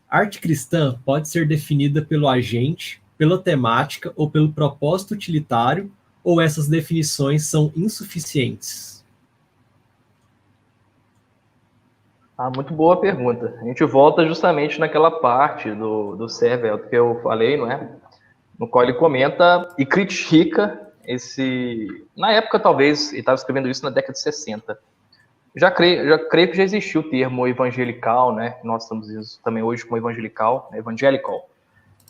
Arte cristã pode ser definida pelo agente, pela temática ou pelo propósito utilitário, ou essas definições são insuficientes? Muito boa pergunta. A gente volta justamente naquela parte do Servet que eu falei, não é? No qual ele comenta e critica esse... Na época, talvez, ele estava escrevendo isso na década de 60. Já creio que já existiu o termo evangelical, né? Nós estamos usando também hoje como evangelical,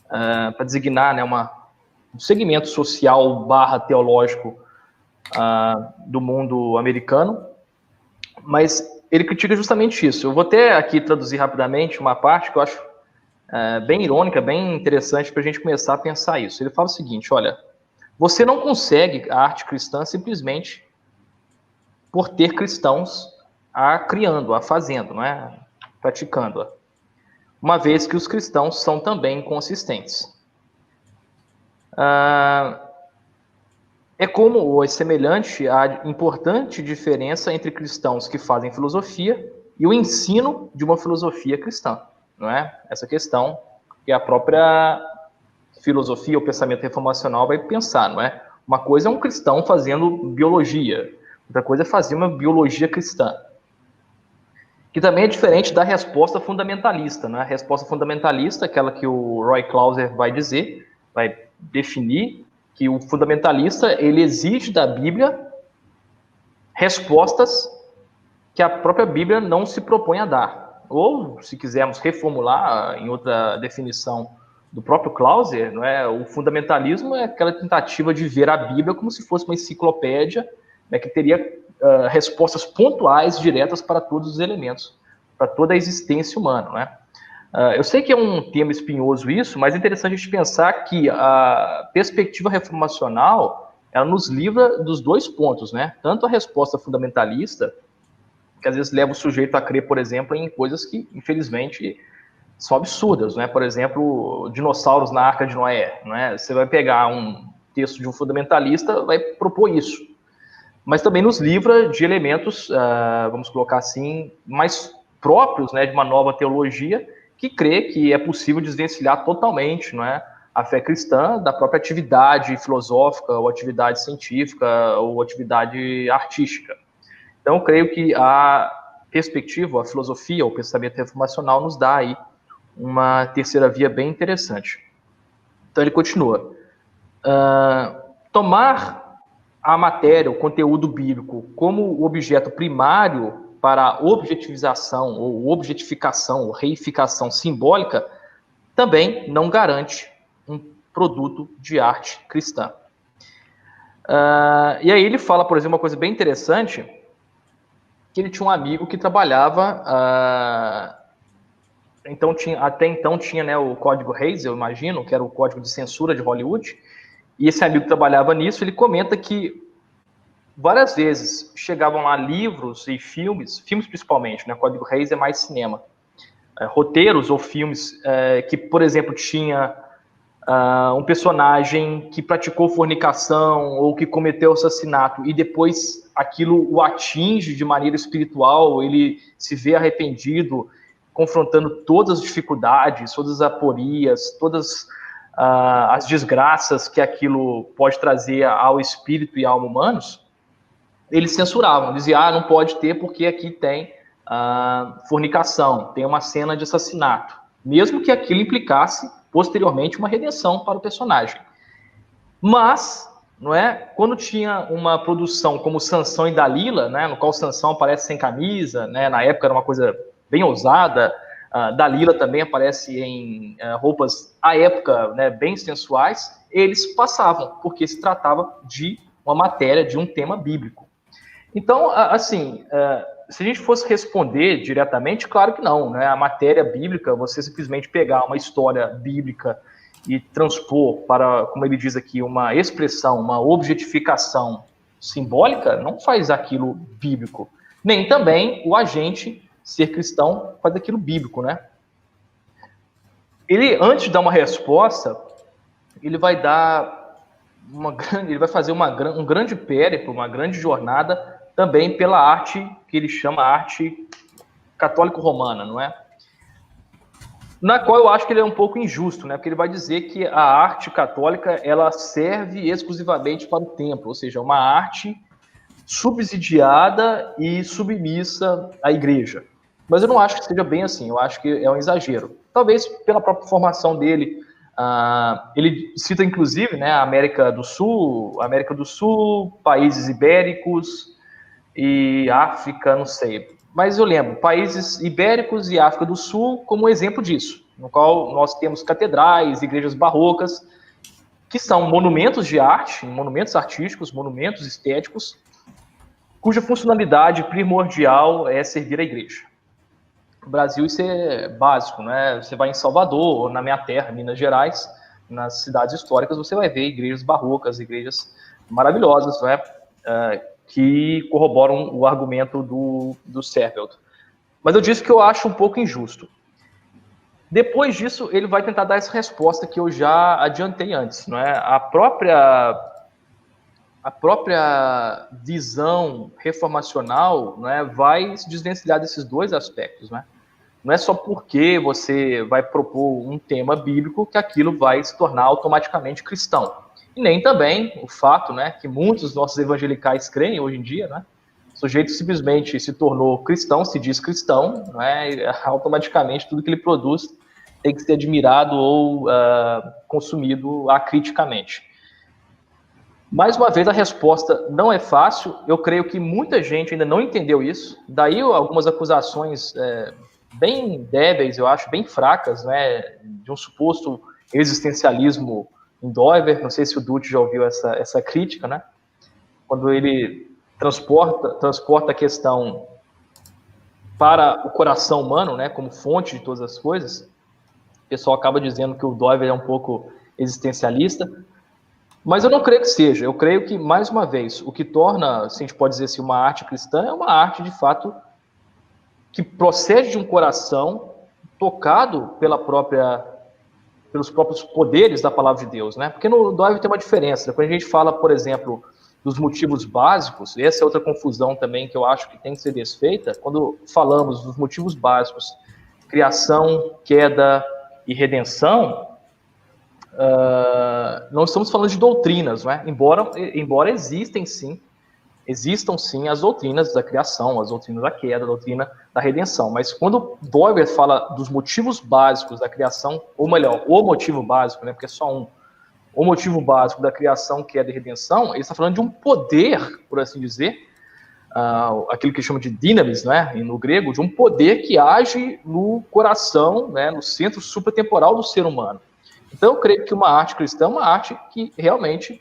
para designar, né, um segmento social / teológico do mundo americano. Mas ele critica justamente isso. Eu vou até aqui traduzir rapidamente uma parte que eu acho bem irônica, bem interessante para a gente começar a pensar isso. Ele fala o seguinte, olha, você não consegue a arte cristã simplesmente por ter cristãos criando, fazendo, não é? Praticando-a. Uma vez que os cristãos são também inconsistentes. É como ou é semelhante à importante diferença entre cristãos que fazem filosofia e o ensino de uma filosofia cristã, não é? Essa questão que a própria filosofia, o pensamento reformacional vai pensar, não é? Uma coisa é um cristão fazendo biologia, outra coisa é fazer uma biologia cristã, que também é diferente da resposta fundamentalista, né? A resposta fundamentalista, aquela que o Roy Clauser vai dizer, vai definir que o fundamentalista ele exige da Bíblia respostas que a própria Bíblia não se propõe a dar. Ou, se quisermos reformular em outra definição do próprio Clauser, não é? O fundamentalismo é aquela tentativa de ver a Bíblia como se fosse uma enciclopédia, né, que teria respostas pontuais, diretas para todos os elementos, para toda a existência humana, né? Eu sei que é um tema espinhoso isso, mas é interessante a gente pensar que a perspectiva reformacional ela nos livra dos dois pontos, né? Tanto a resposta fundamentalista, que às vezes leva o sujeito a crer, por exemplo, em coisas que, infelizmente, são absurdas, né? Por exemplo, dinossauros na Arca de Noé, né? Você vai pegar um texto de um fundamentalista, vai propor isso. Mas também nos livra de elementos, vamos colocar assim, mais próprios, né, de uma nova teologia, que crê que é possível desvencilhar totalmente, não é, a fé cristã da própria atividade filosófica, ou atividade científica, ou atividade artística. Então, eu creio que a perspectiva, a filosofia, o pensamento reformacional nos dá aí uma terceira via bem interessante. Então, ele continua. Tomar a matéria, o conteúdo bíblico, como objeto primário para a objetivização, ou objetificação, ou reificação simbólica, também não garante um produto de arte cristã. E aí ele fala, por exemplo, uma coisa bem interessante, que ele tinha um amigo que trabalhava, até então tinha, né, o código Hays, eu imagino, que era o código de censura de Hollywood, e esse amigo trabalhava nisso, ele comenta que várias vezes chegavam lá livros e filmes principalmente, né, código Hays é mais cinema, roteiros ou filmes que, por exemplo, tinha um personagem que praticou fornicação ou que cometeu assassinato e depois aquilo o atinge de maneira espiritual, ele se vê arrependido, confrontando todas as dificuldades, todas as aporias, todas as desgraças que aquilo pode trazer ao espírito e à alma humanos, eles censuravam, diziam, não pode ter porque aqui tem fornicação, tem uma cena de assassinato, mesmo que aquilo implicasse posteriormente uma redenção para o personagem. Mas, não é, quando tinha uma produção como Sansão e Dalila, né, no qual Sansão aparece sem camisa, né, na época era uma coisa bem ousada, Dalila também aparece em roupas, à época, né, bem sensuais, eles passavam, porque se tratava de uma matéria, de um tema bíblico. Então, assim, se a gente fosse responder diretamente, claro que não, né? A matéria bíblica, você simplesmente pegar uma história bíblica e transpor para, como ele diz aqui, uma expressão, uma objetificação simbólica, não faz aquilo bíblico. Nem também o agente ser cristão faz aquilo bíblico, né? Ele, antes de dar uma resposta, ele vai fazer um grande périplo, uma grande jornada também pela arte que ele chama arte católico-romana, não é? Na qual eu acho que ele é um pouco injusto, né? Porque ele vai dizer que a arte católica ela serve exclusivamente para o templo, ou seja, uma arte subsidiada e submissa à igreja. Mas eu não acho que seja bem assim, eu acho que é um exagero. Talvez pela própria formação dele, ele cita inclusive, né, a América do Sul, países ibéricos e África, não sei. Mas eu lembro, países ibéricos e África do Sul como exemplo disso, no qual nós temos catedrais, igrejas barrocas, que são monumentos de arte, monumentos artísticos, monumentos estéticos, cuja funcionalidade primordial é servir a igreja. No Brasil isso é básico, né? Você vai em Salvador, ou na minha terra, Minas Gerais, nas cidades históricas, você vai ver igrejas barrocas, igrejas maravilhosas, né? Que corroboram o argumento do Searfeldt. Mas eu disse que eu acho um pouco injusto. Depois disso, ele vai tentar dar essa resposta que eu já adiantei antes, não é? A própria visão reformacional, né, vai se desvencilhar desses dois aspectos, né? Não é só porque você vai propor um tema bíblico que aquilo vai se tornar automaticamente cristão. E nem também o fato, né, que muitos dos nossos evangelicais creem hoje em dia, né? O sujeito simplesmente se tornou cristão, se diz cristão, né, e automaticamente tudo que ele produz tem que ser admirado ou consumido acriticamente. Mais uma vez, a resposta não é fácil. Eu creio que muita gente ainda não entendeu isso. Daí algumas acusações bem débeis, eu acho, bem fracas, né, de um suposto existencialismo em Doiver. Não sei se o Dutti já ouviu essa crítica, né? Quando ele transporta a questão para o coração humano, né, como fonte de todas as coisas, o pessoal acaba dizendo que o Doiver é um pouco existencialista. Mas eu não creio que seja. Eu creio que, mais uma vez, o que torna, se a gente pode dizer assim, uma arte cristã é uma arte, de fato, que procede de um coração tocado pelos próprios poderes da palavra de Deus, né? Porque no Doiver tem uma diferença. Quando a gente fala, por exemplo, dos motivos básicos, essa é outra confusão também que eu acho que tem que ser desfeita. Quando falamos dos motivos básicos, criação, queda e redenção, não estamos falando de doutrinas, não é? Embora existam sim as doutrinas da criação, as doutrinas da queda, a doutrina da redenção. Mas quando Doiver fala dos motivos básicos da criação, ou melhor, o motivo básico, né? Porque é só um, o motivo básico da criação, queda e redenção, ele está falando de um poder, por assim dizer, aquilo que chama de dinamis, né, no grego, de um poder que age no coração, né, no centro supratemporal do ser humano. Então, eu creio que uma arte cristã é uma arte que realmente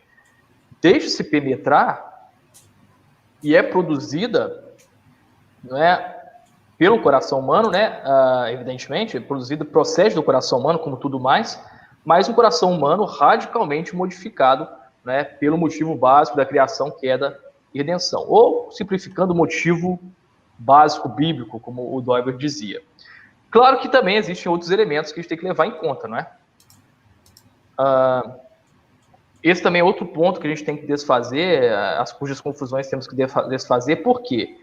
deixa-se penetrar e é produzida, né, pelo coração humano, né, evidentemente, produzida, procede do coração humano, como tudo mais, mas um coração humano radicalmente modificado, né, pelo motivo básico da criação, queda e redenção. Ou, simplificando, o motivo básico bíblico, como o Doiver dizia. Claro que também existem outros elementos que a gente tem que levar em conta, não é? Esse também é outro ponto que a gente tem que desfazer, cujas confusões temos que desfazer, por quê?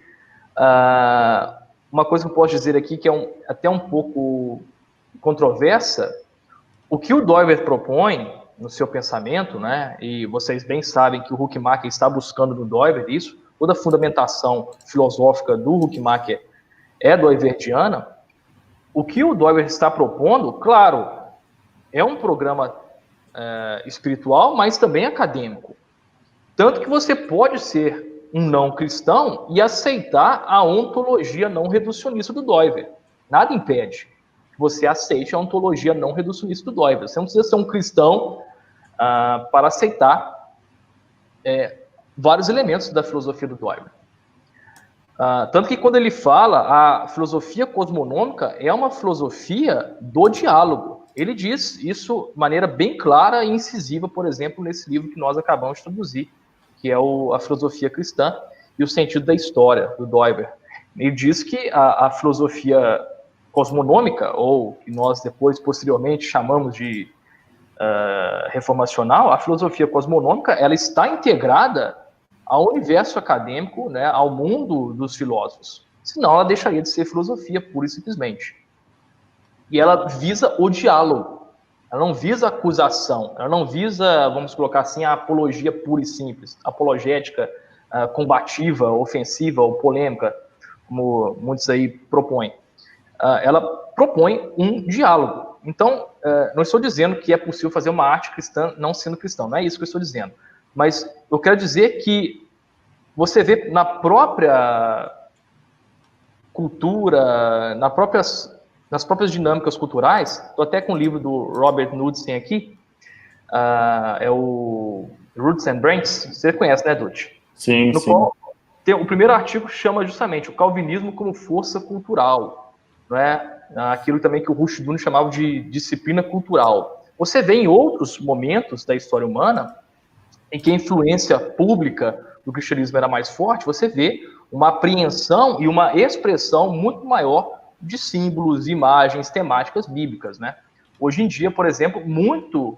Uma coisa que eu posso dizer aqui, que é até um pouco controversa, o que o Doiver propõe no seu pensamento, né, e vocês bem sabem que o Huckmacher está buscando no Doiver isso, toda a fundamentação filosófica do Huckmacher é doiverdiana. O que o Doiver está propondo, claro, é um programa espiritual, mas também acadêmico. Tanto que você pode ser um não cristão e aceitar a ontologia não reducionista do Doiver. Nada impede que você aceite a ontologia não reducionista do Doiver. Você não precisa ser um cristão para aceitar vários elementos da filosofia do Doiver. Tanto que quando ele fala, a filosofia cosmonômica é uma filosofia do diálogo. Ele diz isso de maneira bem clara e incisiva, por exemplo, nesse livro que nós acabamos de traduzir, que é a Filosofia Cristã e o Sentido da História, do Doiver. Ele diz que a filosofia cosmonômica, ou que nós depois, posteriormente, chamamos de reformacional, a filosofia cosmonômica, ela está integrada ao universo acadêmico, né, ao mundo dos filósofos. Senão ela deixaria de ser filosofia, pura e simplesmente. e ela visa o diálogo. Ela não visa acusação, ela não visa, vamos colocar assim, a apologia pura e simples, apologética, combativa, ofensiva ou polêmica, como muitos aí propõem. Ela propõe um diálogo. Então, não estou dizendo que é possível fazer uma arte cristã não sendo cristão, não é isso que eu estou dizendo. Mas eu quero dizer que você vê na própria cultura, nas próprias dinâmicas culturais, estou até com o livro do Robert Knudsen aqui, é o Roots and Branches, você conhece, né, Dutch? Sim, no sim. Qual o primeiro artigo chama justamente o calvinismo como força cultural, não é? Aquilo também que o Rushduni chamava de disciplina cultural. Você vê em outros momentos da história humana em que a influência pública do cristianismo era mais forte, você vê uma apreensão e uma expressão muito maior de símbolos, imagens, temáticas bíblicas, né? Hoje em dia, por exemplo, muito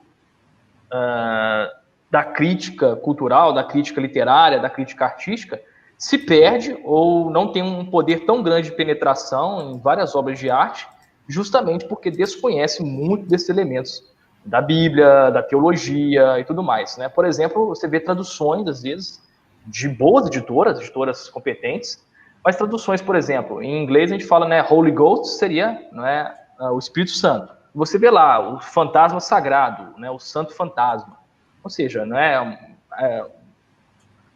da crítica cultural, da crítica literária, da crítica artística, se perde ou não tem um poder tão grande de penetração em várias obras de arte, justamente porque desconhece muito desses elementos da Bíblia, da teologia e tudo mais, né? Por exemplo, você vê traduções, às vezes, de boas editoras competentes, mas traduções, por exemplo, em inglês a gente fala, né, Holy Ghost seria, não é, o Espírito Santo. Você vê lá o fantasma sagrado, né, o santo fantasma. Ou seja, não é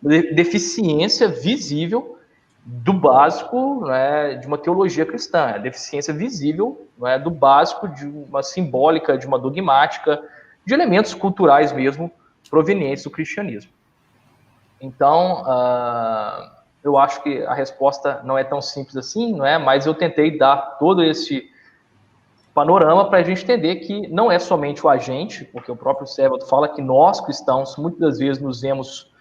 deficiência visível do básico, né, de uma teologia cristã, é deficiência visível, né, do básico de uma simbólica, de uma dogmática, de elementos culturais mesmo provenientes do cristianismo. Então, eu acho que a resposta não é tão simples assim, não é? Mas eu tentei dar todo esse panorama para a gente entender que não é somente o agente, porque o próprio Servold fala que nós cristãos muitas das vezes nos vemos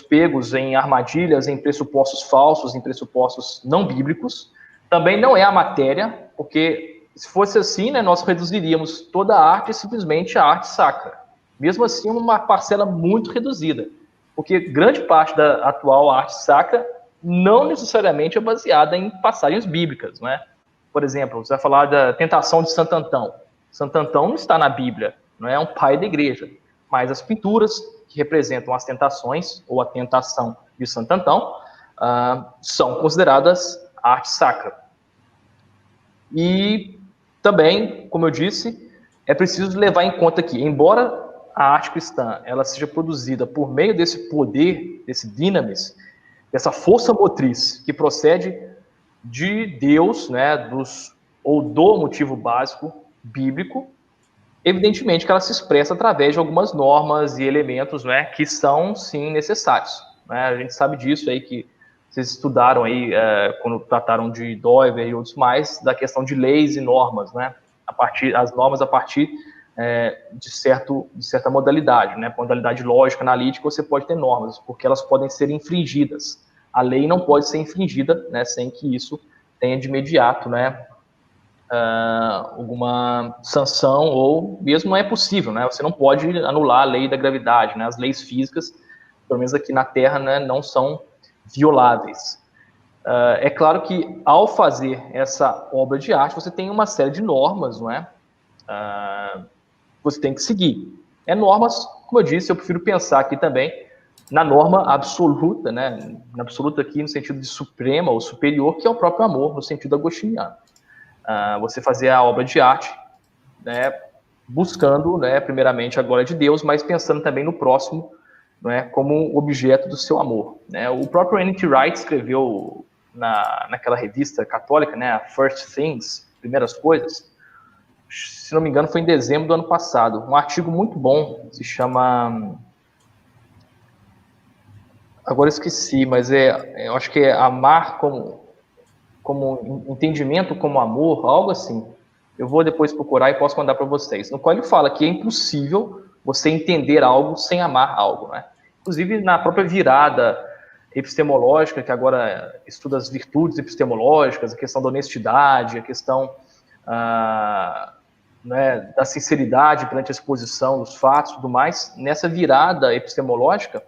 pegos em armadilhas, em pressupostos falsos, em pressupostos não bíblicos. Também não é a matéria, porque se fosse assim, né, nós reduziríamos toda a arte simplesmente à arte sacra. Mesmo assim, uma parcela muito reduzida, porque grande parte da atual arte sacra não necessariamente é baseada em passagens bíblicas, não é? Por exemplo, você vai falar da tentação de Santo Antão. Santo Antão não está na Bíblia, não é um pai da igreja, mas as pinturas que representam as tentações ou a tentação de Santo Antão são consideradas arte sacra. E também, como eu disse, é preciso levar em conta que, embora a arte cristã ela seja produzida por meio desse poder, desse dinamis, dessa força motriz que procede de Deus, né, ou do motivo básico bíblico, evidentemente que ela se expressa através de algumas normas e elementos, né, que são, sim, necessários. Né? A gente sabe disso aí, que vocês estudaram aí, quando trataram de Doiver e outros mais, da questão de leis e normas, né? As normas a partir de certa modalidade, né? Modalidade lógica, analítica, você pode ter normas, porque elas podem ser infringidas. A lei não pode ser infringida, né, sem que isso tenha de imediato, né, alguma sanção, ou mesmo não é possível, né? Você não pode anular a lei da gravidade, né? As leis físicas, pelo menos aqui na Terra, né, não são violáveis. É claro que ao fazer essa obra de arte, você tem uma série de normas, não é? Você tem que seguir. Normas, como eu disse, eu prefiro pensar aqui também na norma absoluta, né? Na absoluta aqui no sentido de suprema ou superior, que é o próprio amor, no sentido agostiniano. Você fazer a obra de arte, né, buscando, né, primeiramente a glória de Deus, mas pensando também no próximo, né, como objeto do seu amor. Né? O próprio N.T. Wright escreveu naquela revista católica, né, First Things, Primeiras Coisas, se não me engano foi em dezembro do ano passado, um artigo muito bom, se chama... Agora eu esqueci, mas eu acho que é Amar como entendimento como amor, algo assim. Eu vou depois procurar e posso mandar para vocês. No qual ele fala que é impossível você entender algo sem amar algo, né? Inclusive na própria virada epistemológica, que agora estuda as virtudes epistemológicas, a questão da honestidade, a questão né, da sinceridade perante a exposição dos fatos e tudo mais, nessa virada epistemológica,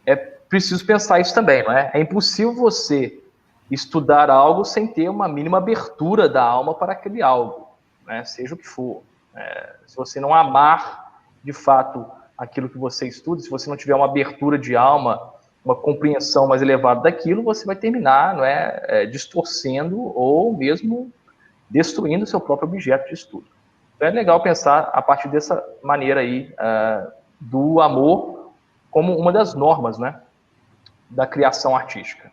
é preciso pensar isso também, não é? É impossível você estudar algo sem ter uma mínima abertura da alma para aquele algo, né? Seja o que for. Se você não amar, de fato, aquilo que você estuda, se você não tiver uma abertura de alma, uma compreensão mais elevada daquilo, você vai terminar, não é, distorcendo ou mesmo destruindo o seu próprio objeto de estudo. Então é legal pensar a partir dessa maneira aí, do amor como uma das normas, né, da criação artística.